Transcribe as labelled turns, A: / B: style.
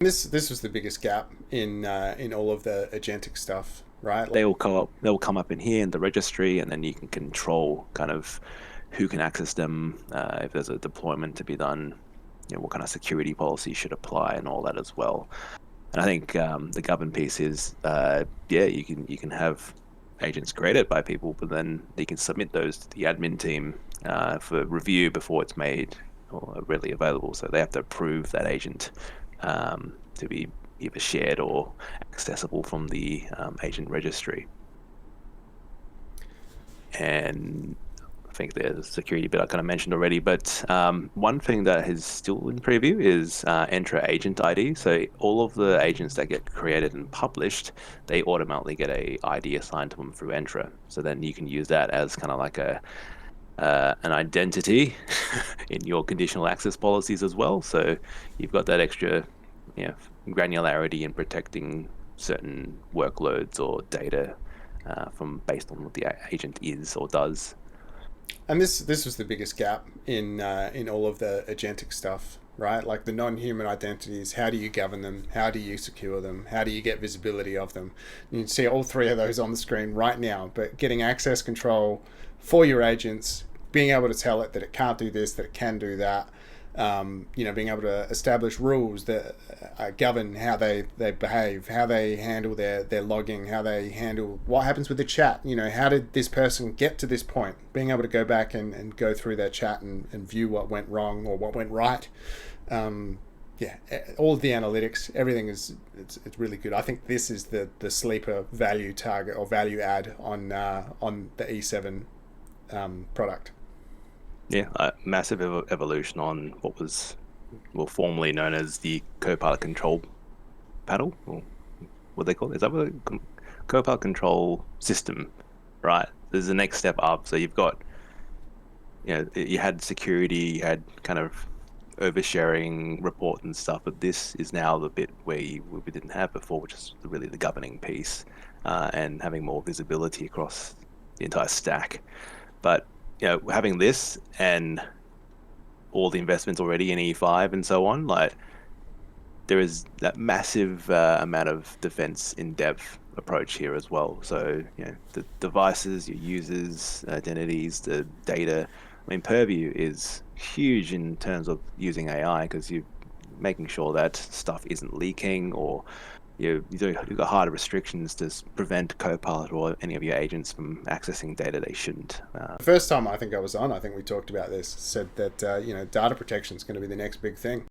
A: This was the biggest gap in all of the agentic stuff, right?
B: They'll come up in here in the registry, and then you can control kind of who can access them, if there's a deployment to be done, what kind of security policy should apply and all that as well. And I think the govern piece is, yeah, you can have agents created by people, but then you can submit those to the admin team for review before it's made or readily available. So they have to approve that agent to be either shared or accessible from the agent registry. And I think there's a security bit I kind of mentioned already, but one thing that is still in preview is Entra Agent ID. So all of the agents that get created and published, they automatically get a ID assigned to them through Entra. So then you can use that as kind of like an identity in your conditional access policies as well. So you've got that extra, granularity in protecting certain workloads or data from based on what the agent is or does.
A: And this was the biggest gap in all of the agentic stuff, right? Like the non-human identities. How do you govern them? How do you secure them? How do you get visibility of them? You can see all three of those on the screen right now. But getting access control for your agents, being able to tell it that it can't do this, that it can do that. Being able to establish rules that govern how they behave, how they handle their logging, how they handle what happens with the chat. How did this person get to this point? Being able to go back and go through their chat and view what went wrong or what went right. All of the analytics, everything it's really good. I think this is the sleeper value target or value add on the E7 product.
B: Yeah, massive evolution on what was formerly known as the Copilot control panel, or what they call it. Is that what Copilot control system, right? There's the next step up. So you've got, you had security, you had kind of oversharing report and stuff, but this is now the bit where we didn't have before, which is really the governing piece, and having more visibility across the entire stack. But having this and all the investments already in E5 and so on, like there is that massive amount of defense in depth approach here as well. So, the devices, your users, identities, the data. I mean, Purview is huge in terms of using AI because you're making sure that stuff isn't leaking, or you've got harder restrictions to prevent Copilot or any of your agents from accessing data they shouldn't.
A: The first time I think I was on, I think we talked about this, said that data protection is going to be the next big thing.